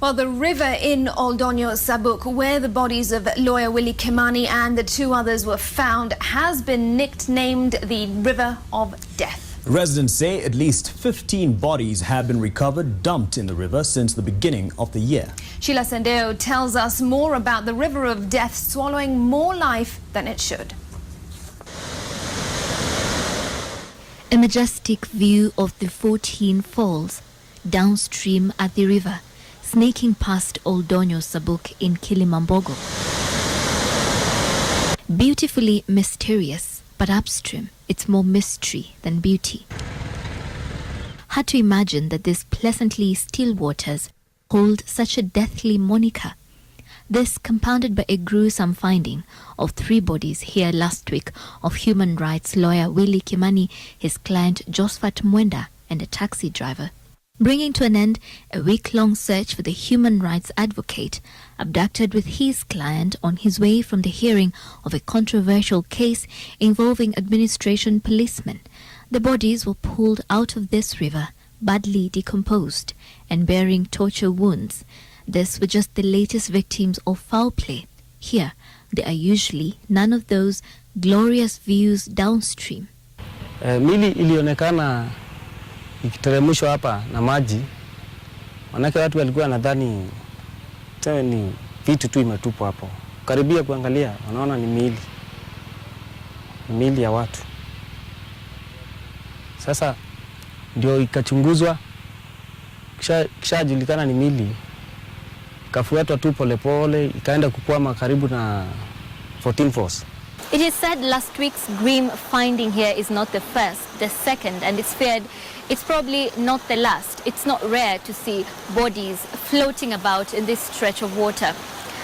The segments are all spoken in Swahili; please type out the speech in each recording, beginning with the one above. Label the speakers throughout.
Speaker 1: Well, the river in Oldonyo Sabuk, where the bodies of lawyer Willie Kimani and the two others were found, has been nicknamed the River of Death.
Speaker 2: Residents say at least 15 bodies have been recovered, dumped in the river since the beginning of the year.
Speaker 1: Sheila Sendeyo tells us more about the River of Death swallowing more life than it should.
Speaker 3: A majestic view of the 14 falls downstream at the river, snaking past Oldonyo Sabuk in Mavoko. Beautifully mysterious, but upstream, it's more mystery than beauty. Hard to imagine that these pleasantly still waters hold such a deathly moniker. This compounded by a gruesome finding of 3 bodies here last week of human rights lawyer Willie Kimani, his client Josephat Mwenda, and a taxi driver, bringing to an end a week-long search for the human rights advocate abducted with his client on his way from the hearing of a controversial case involving administration policemen. The bodies were pulled out of this river, badly decomposed and bearing torture wounds. This were just the latest victims of foul play. Here, there are usually none of those glorious views downstream.
Speaker 4: Mili ilionekana ikiteremshwa hapa na maji. Manake watu walikuwa nadhani tena ni vitu tu imetupwa hapo. Karibia kuangalia, wanaona ni miili ya watu. Sasa ndio ikachunguzwa, kisha julikana ni miili. Kafuatwa tu polepole, ikaenda kukwama karibu na 14 falls.
Speaker 3: It is said last week's grim finding here is not the first, the second, and it's feared it's probably not the last. It's not rare to see bodies floating about in this stretch of water.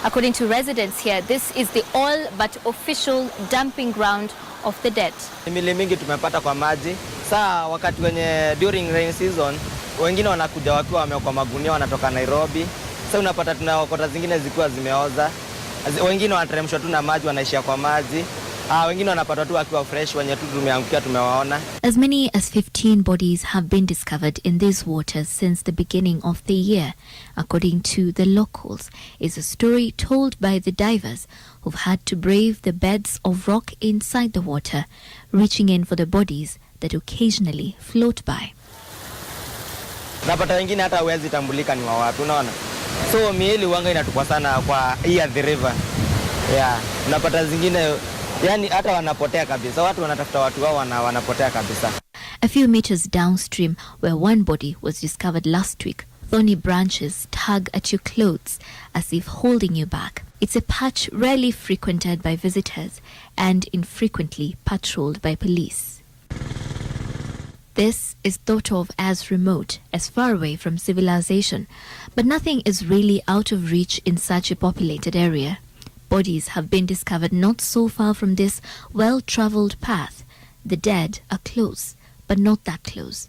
Speaker 3: According to residents here, this is the all but official dumping ground of the dead.
Speaker 5: Miili mingi tumepata kwa maji. Saa wakati wenye during rain season, wengine wanakuja wakiwa wamewekwa magunia, wanatoka Nairobi. Sasa unapata tunaokota zingine zikiwa zimeoza. Wengine wanateremshwa tu na maji, wanaishia kwa maji. Wengine wanapata tu wakiwa fresh, wenye tu tumeangukia tumewaona.
Speaker 3: As many as 15 bodies have been discovered in these waters since the beginning of the year, according to the locals. Is a story told by the divers who've had to brave the beds of rock inside the water, reaching in for the bodies that occasionally float by.
Speaker 5: Napata wengine hata huwezi tambulika ni wa wapi, unaona? So miili wanga inatupwa sana kwa hii the river. Yeah, unapata zingine yani hata wanapotea kabisa. Watu wanatafuta watu wao wanapotea kabisa.
Speaker 3: A few meters downstream where one body was discovered last week, thorny branches tug at your clothes as if holding you back. It's a patch rarely frequented by visitors and infrequently patrolled by police. This is thought of as remote, as far away from civilization, but nothing is really out of reach in such a populated area. Bodies have been discovered not so far from this well-traveled path. The dead are close, but not that close.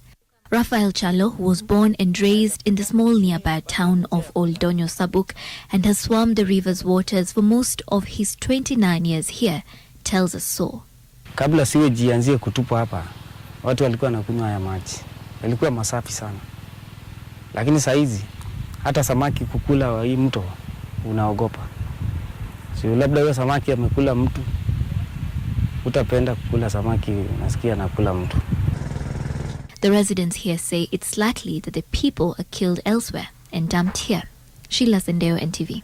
Speaker 3: Raphael Chalo, who was born and raised in the small nearby town of Oldonyo Sabuk and has swum the river's waters for most of his 29 years here, tells us so.
Speaker 4: Kabla siwe jianzie kutupwa hapa, watu walikuwa wanakunywa haya maji. Yalikuwa masafi sana. Lakini saa hizi hata samaki kukula wa hii mto unaogopa. So labda huyo samaki amekula mtu, utapenda kukula samaki, unasikia anakula mtu.
Speaker 3: The residents here say it's likely that the people are killed elsewhere and dumped here. Sheila Sendeyo, NTV.